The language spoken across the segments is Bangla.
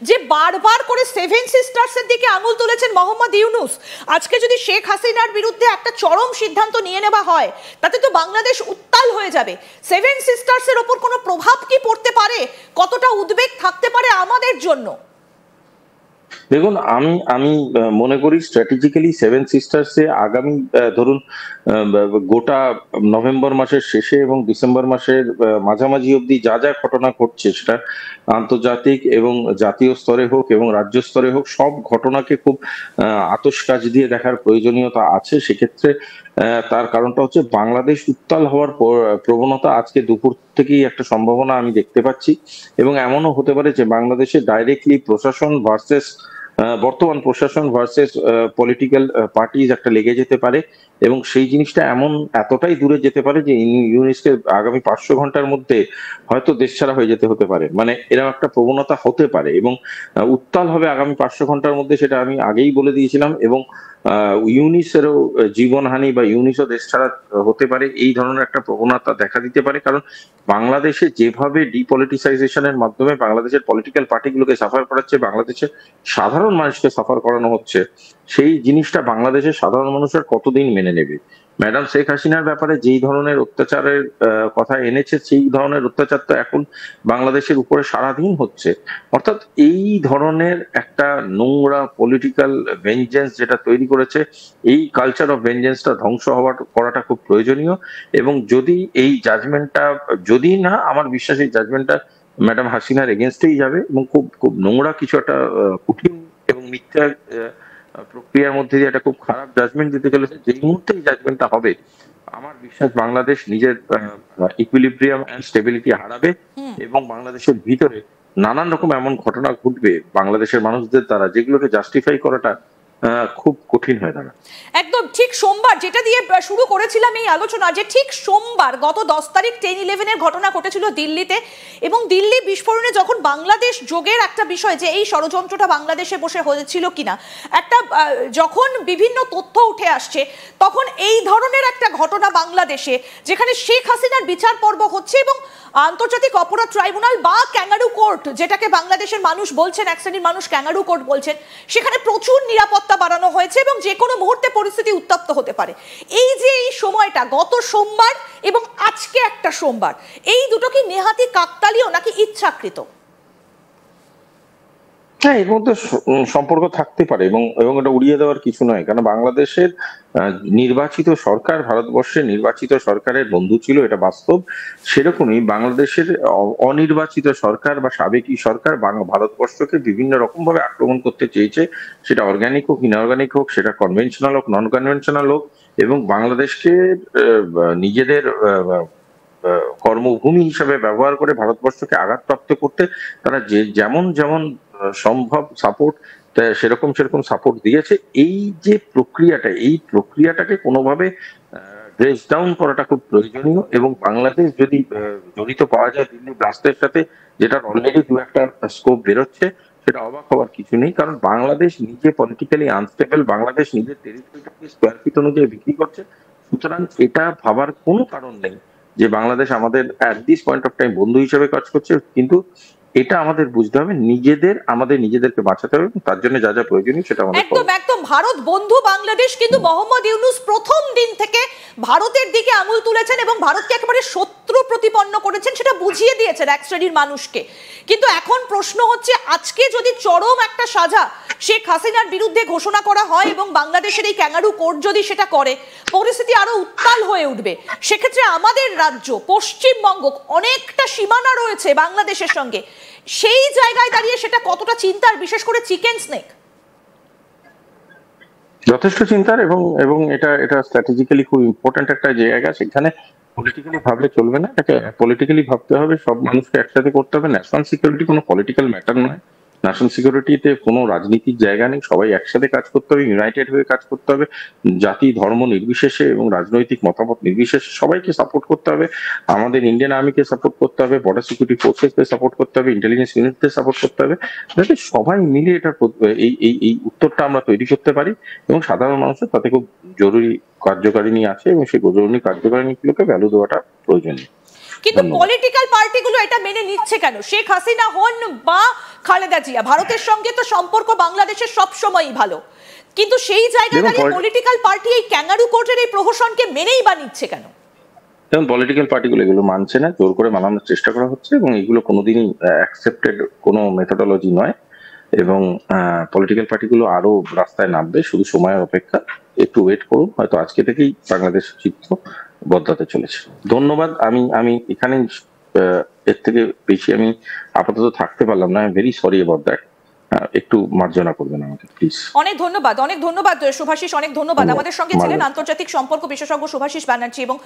যে বারবার করে সেভেন সিস্টার্সের দিকে আঙুল তুলেছেন মোহাম্মদ ইউনূস, আজকে যদি শেখ হাসিনার বিরুদ্ধে একটা চরম সিদ্ধান্ত নিয়ে নেওয়া হয় তাতে তো বাংলাদেশ উত্তাল হয়ে যাবে। সেভেন সিস্টার্সের ওপর কোনো প্রভাব কি পড়তে পারে? কতটা উদ্বেগ থাকতে পারে আমাদের জন্য? দেখুন, আমি মনে করি স্ট্র্যাটেজিক্যালি সেভেন সিস্টার্সে আগামী ধরুন গোটা নভেম্বর মাসের শেষে এবং ডিসেম্বর মাসের মাঝামাঝি অবধি যা যা ঘটনা ঘটছে, সেটা আন্তর্জাতিক এবং জাতীয় স্তরে হোক এবং রাজ্য স্তরে হোক, সব ঘটনাকে খুব আতশ কাচ দিয়ে দেখার প্রয়োজনীয়তা আছে। সেক্ষেত্রে তার কারণটা হচ্ছে বাংলাদেশ উত্তাল হওয়ার প্রবণতা আজকে দুপুর থেকেই একটা সম্ভাবনা আমি দেখতে পাচ্ছি। এবং এমনও হতে পারে যে বাংলাদেশে ডাইরেক্টলি প্রশাসন ভার্সেস বর্তমান প্রশাসন ভার্সেস পলিটিক্যাল পার্টিজ একটা লেগে যেতে পারে, এবং সেই জিনিসটা এতটাই দূরে যেতে পারে যে ইউনিসকে আগামী 500 ঘন্টার মধ্যে হয়তো দেশছাড়া হয়ে যেতে হতে পারে। মানে এরকম একটা প্রবণতা হতে পারে এবং উত্তাল হবে আগামী 500 ঘন্টার মধ্যে, সেটা আমি আগেই বলে দিয়েছিলাম। এবং ইউনিসেরও জীবনহানি বা ইউনিসও দেশ ছাড়া হতে পারে, এই ধরনের একটা প্রবণতা দেখা দিতে পারে। কারণ বাংলাদেশে যেভাবে ডিপলিটিসাইজেশনের মাধ্যমে বাংলাদেশের পলিটিক্যাল পার্টিগুলোকে সাফার করাচ্ছে, বাংলাদেশের সাধারণ মানুষকে সাফার করানো হচ্ছে, সেই জিনিসটা বাংলাদেশের সাধারণ মানুষ আর কতদিন মেনে নেবে? ম্যাডাম শেখ হাসিনার ব্যাপারে যেই ধরনের অত্যাচারের কথা এনেছে, সেই ধরনের অত্যাচার তো এখন বাংলাদেশের উপরে সারাদিন হচ্ছে। অর্থাৎ এই ধরনের একটা নোংরা পলিটিক্যাল ভেঞ্জেন্স যেটা তৈরি করেছে, এই কালচার অফ ভেঞ্জেন্সটা ধ্বংস করাটা খুব প্রয়োজনীয়। এবং যদি এই জাজমেন্টটা, যদি না, আমার বিশ্বাস এই জাজমেন্টটা ম্যাডাম হাসিনার এগেনস্টেই যাবে এবং খুব খুব নোংরা কিছু একটা কঠিন এবং মিথ্যা প্রক্রিয়ার মধ্যে দিয়ে একটা খুব খারাপ জাজমেন্ট দিতে চলেছে। যেই মুহূর্তে এই জাজমেন্টটা হবে, আমার বিশ্বাস বাংলাদেশ নিজের ইকুইলিব্রিয়াম এন্ড স্টেবিলিটি হারাবে এবং বাংলাদেশের ভিতরে নানান রকম এমন ঘটনা ঘটবে বাংলাদেশের মানুষদের দ্বারা, যেগুলোকে জাস্টিফাই করাটা খুব কঠিন হয়ে দাঁড়ায়। একদম ঠিক সোমবার, যেটা দিয়ে শুরু করেছিলাম এই আলোচনা, যে ঠিক সোমবার গত 10 তারিখ 10-11 ঘটনা ঘটেছিল দিল্লিতে, এবং দিল্লি বিস্ফোরণে যখন বাংলাদেশ যোগের একটা বিষয় যে এই ষড়যন্ত্রটা বাংলাদেশে বসে হয়েছিল কিনা একটা যখন বিভিন্ন তথ্য উঠে আসছে, তখন এই ধরনের একটা ঘটনা বাংলাদেশে, যেখানে শেখ হাসিনার বিচার পর্ব হচ্ছে এবং আন্তর্জাতিক অপরাধ ট্রাইব্যুনাল বা ক্যাঙ্গারু কোর্ট, যেটাকে বাংলাদেশের মানুষ বলছেন, এক শ্রেণীর মানুষ ক্যাঙ্গারু কোর্ট বলছেন, সেখানে প্রচুর নিরাপত্তা বাড়ানো হয়েছে এবং যে কোনো মুহূর্তে পরিস্থিতি উত্তপ্ত হতে পারে। এই যে এই সময়টা, গত সোমবার এবং আজকে একটা সোমবার, এই দুটো কি নেহাতি কাকতালীয় নাকি ইচ্ছাকৃত? হ্যাঁ, এর মধ্যে সম্পর্ক থাকতে পারে এবং এটা উড়িয়ে দেওয়ার কিছু নয়। কারণ বাংলাদেশের নির্বাচিত সরকার ভারতবর্ষের নির্বাচিত সরকারের বন্ধু ছিল, এটা বাস্তব। সেরকমই বাংলাদেশের অনির্বাচিত সরকার বা সাবেকি সরকার ভারতবর্ষকে বিভিন্ন রকম ভাবে আক্রমণ করতে চেয়েছে, সেটা অর্গানিক হোক ইনঅর্গানিক হোক, সেটা কনভেনশনাল হোক নন কনভেনশনাল হোক, এবং বাংলাদেশকে নিজেদের কর্মভূমি হিসাবে ব্যবহার করে ভারতবর্ষকে আঘাতপ্রাপ্ত করতে তারা যেমন যেমন সম্ভব সাপোর্ট, সেরকম সাপোর্ট দিয়েছে। এই যে প্রক্রিয়াটা, এই প্রক্রিয়াটাকে কোনোভাবে ড্রেস ডাউন করাটা খুব প্রয়োজনীয়। এবং বাংলাদেশ যদি জড়িত পাওয়া যায় দিল্লি ব্লাস্টের সাথে, যেটা অলরেডি দু একটা স্কোপ বেরোচ্ছে, সেটা অবাক হওয়ার কিছু নেই। কারণ বাংলাদেশ নিজে পলিটিক্যালি আনস্টেবল, বাংলাদেশ নিজের টেরিটরিটাকে স্কোয়ার ফিট অনুযায়ী বিক্রি করছে। সুতরাং এটা ভাবার কোনো কারণ নেই যে বাংলাদেশ আমাদের at this point of time বন্ধু হিসেবে কাজ করছে। কিন্তু এটা আমাদের বুঝতে হবে, আমাদের নিজেদেরকে বাঁচাতে হবে, তার জন্য যা যা প্রয়োজনীয় সেটা আমাদের একদম ভারত বন্ধু বাংলাদেশ, কিন্তু মোহাম্মদ ইউনূস প্রথম দিন থেকে ভারতের দিকে আঙুল তুলেছেন এবং ভারতকে একেবারে শত্রু প্রতিপন্ন করেছেন, সেটা বুঝিয়ে দিয়েছেন এক শ্রেণীর মানুষকে। কিন্তু এখন প্রশ্ন হচ্ছে, আজকে যদি চরম একটা সাজা শেখ হাসিনার বিরুদ্ধে ঘোষণা করা হয় এবং বাংলাদেশের এই ক্যাঙ্গারু কোর্ট যদি সেটা করে, পরিস্থিতি আরো উত্তাল হয়ে উঠবে। সেক্ষেত্রে আমাদের রাজ্য পশ্চিমবঙ্গ অনেকটা সীমানা রয়েছে বাংলাদেশের সঙ্গে, সেই জায়গায় দাঁড়িয়ে সেটা কতটা চিন্তার, বিশেষ করে চিকেন স্নেক? যথেষ্ট চিন্তার এবং এটা স্ট্র্যাটেজিক্যালি খুব ইম্পর্টেন্ট একটা জায়গা। সেখানে পলিটিক্যালি ভাবলে চলবে না, এটাকে পলিটিক্যালি ভাবতে হবে, সব মানুষকে একসাথে করতে হবে। ন্যাশনাল সিকিউরিটি কোনো পলিটিক্যাল ম্যাটার নয়, ন্যাশনাল সিকিউরিটিতে কোনো রাজনীতির জায়গা নেই। সবাই একসাথে কাজ করতে হবে, ইউনাইটেড হয়ে কাজ করতে হবে, জাতি ধর্ম নির্বিশেষে এবং রাজনৈতিক মতামত নির্বিশেষে সবাইকে সাপোর্ট করতে হবে। আমাদের ইন্ডিয়ান আর্মিকে সাপোর্ট করতে হবে, বর্ডার সিকিউরিটি ফোর্সেসকে সাপোর্ট করতে হবে, ইন্টেলিজেন্স ইউনিটদের সাপোর্ট করতে হবে, যাতে সবাই মিলে এটার এই উত্তরটা আমরা তৈরি করতে পারি। এবং সাধারণ মানুষের তাতে খুব জরুরি কার্যকারিণী আছে এবং সেই জরুরি কার্যকারিণীগুলোকে ভ্যালু দেওয়াটা প্রয়োজনীয়। কিন্তু পলিটিক্যাল পার্টি পার্টিগুলো এটা মেনে নিচ্ছে কেন? শেখ হাসিনা হন বা খালেদা জিয়া, ভারতের সঙ্গে তো সম্পর্ক বাংলাদেশের সবসময়ই ভালো, কিন্তু সেই জায়গায় দাঁড়িয়ে পলিটিক্যাল পার্টি এই ক্যাঙ্গারু কোর্টের এই প্রহসনকে মেনেই বা নিচ্ছে কেন? যেমন পলিটিক্যাল পার্টিগুলো এগুলো মানছে না, জোর করে মানানোর চেষ্টা করা হচ্ছে, এবং এগুলো কোনোদিনই অ্যাকসেপ্টেড কোনো মেথোডোলজি নয়। এবং পলিটিক্যাল পার্টিগুলো আরো রাস্তায় নামবে, শুধু সময়ের অপেক্ষা, একটু ওয়েট করুন, হয়তো আজকে থেকেই বাংলাদেশ চিত্র বদলাতে চলেছে। ধন্যবাদ। আমি আমি এখানে এর থেকে বেশি আমি আপাতত থাকতে পারলাম না। Very sorry about that. একটু মার্জনা করবেন আমাকে প্লিজ। অনেক ধন্যবাদ, অনেক ধন্যবাদ শুভাশিস, অনেক ধন্যবাদ। আমাদের সঙ্গে ছিলেন আন্তর্জাতিক সম্পর্ক বিশেষজ্ঞ শুভাশিস ব্যানার্জি, এবং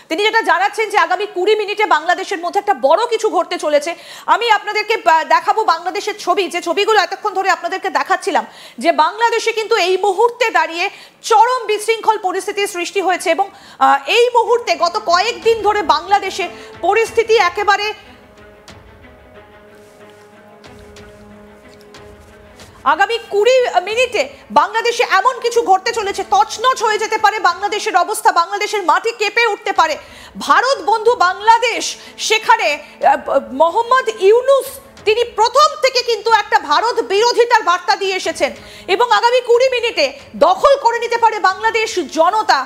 তিনি যেটা জানাচ্ছেন যে আগামী 20 মিনিটে বাংলাদেশের মধ্যে একটা বড় কিছু ঘটতে চলেছে। আমি আপনাদেরকে দেখাবো বাংলাদেশের ছবি, যে ছবিগুলো এতক্ষণ ধরে আপনাদেরকে দেখাচ্ছিলাম, যে বাংলাদেশে কিন্তু এই মুহূর্তে দাঁড়িয়ে চরম বিশৃঙ্খল পরিস্থিতির সৃষ্টি হয়েছে, এবং এই মুহূর্তে গত কয়েকদিন ধরে বাংলাদেশে পরিস্থিতি একেবারে আগামী 20 মিনিটে বাংলাদেশে এমন কিছু ঘটতে চলেছে, তছনছ হয়ে যেতে পারে বাংলাদেশের অবস্থা, বাংলাদেশের মাটি কেঁপে উঠতে পারে। ভারত বন্ধু বাংলাদেশ, সেখানে মোহাম্মদ ইউনূস তিনি প্রথম থেকে কিন্তু একটা ভারত বিরোধিতার বার্তা দিয়ে এসেছেন, এবং আগামী 20 মিনিটে দখল করে নিতে পারে বাংলাদেশ জনতা।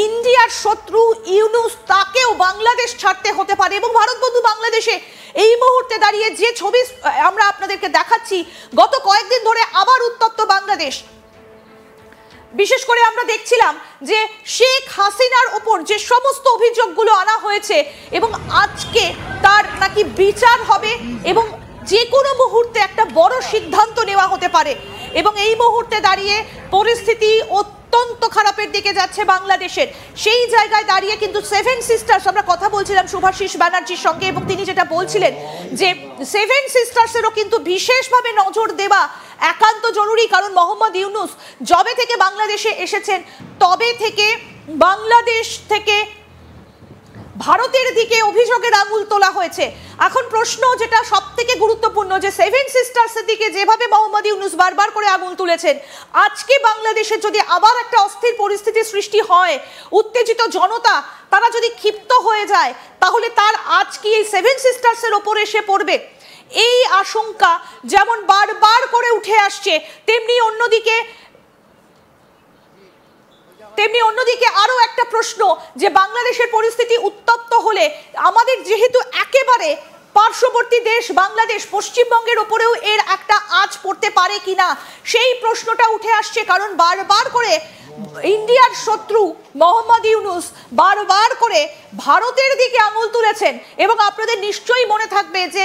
ইন্ডিয়ার শত্রু ইউনূস, তাকেও বাংলাদেশ ছাড়তে হতে পারে। এবং ভারত বন্ধু বাংলাদেশে এই মুহূর্তে দাঁড়িয়ে যে ছবি আমরা আপনাদেরকে দেখাচ্ছি, গত কয়েকদিন ধরে আবার উত্তপ্ত বাংলাদেশ। বিশেষ করে আমরা দেখছিলাম যে শেখ হাসিনার উপর যে সমস্ত অভিযোগগুলো আনা হয়েছে, এবং আজকে তার নাকি বিচার হবে, এবং যে কোনো মুহূর্তে একটা বড় সিদ্ধান্ত নেওয়া হতে পারে। এবং এই মুহূর্তে দাঁড়িয়ে পরিস্থিতি অত্যন্ত খারাপের দিকে যাচ্ছে বাংলাদেশের। সেই জায়গায় দাঁড়িয়ে কিন্তু সেভেন সিস্টার্স, আমরা কথা বলছিলাম শুভাশিস ব্যানার্জির সঙ্গে, এবং তিনি যেটা বলছিলেন যে সেভেন সিস্টার্সেরও কিন্তু বিশেষভাবে নজর দেওয়া একান্ত জরুরি, কারণ মোহাম্মদ ইউনূস যবে থেকে বাংলাদেশে এসেছেন তবে থেকে বাংলাদেশ থেকে ভারতের দিকে অভিযোগের আঙুল তোলা হয়েছে। এখন প্রশ্ন যেটা সব থেকে গুরুত্বপূর্ণ, যে সেভেন সিস্টার্সের দিকে যেভাবে মোহাম্মদ ইউনূস বারবার করে আঙুল তুলেছেন, আজকে বাংলাদেশে যদি আবার একটা অস্থির পরিস্থিতির সৃষ্টি হয়, উত্তেজিত জনতা তারা যদি ক্ষিপ্ত হয়ে যায়, তাহলে তার আজ কি এই সেভেন সিস্টার্সের ওপর এসে পড়বে? এই আশঙ্কা যেমন বারবার করে উঠে আসছে, তেমনি অন্যদিকে আরো একটা প্রশ্ন, যে বাংলাদেশের পরিস্থিতি উত্তপ্ত হলে আমাদের যেহেতু একেবারে পার্শ্ববর্তী দেশ বাংলাদেশ, পশ্চিমবঙ্গের ওপরেও এর একটা আঁচ পড়তে পারে কিনা, সেই প্রশ্নটা উঠে আসছে। কারণ বারবার করে ইন্ডিয়ার শত্রু মোহাম্মদ ইউনূস বারবার করে ভারতের দিকে আঙুল তুলেছেন। এবং আপনাদের নিশ্চয়ই মনে থাকবে যে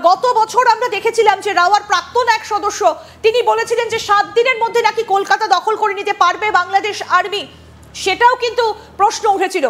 গত বছর আমরা দেখেছিলাম যে রাওয়ার প্রাক্তন এক সদস্য তিনি বলেছিলেন যে 7 দিনের মধ্যে নাকি কলকাতা দখল করে নিতে পারবে বাংলাদেশ আর্মি, সেটাও কিন্তু প্রশ্ন উঠেছিল।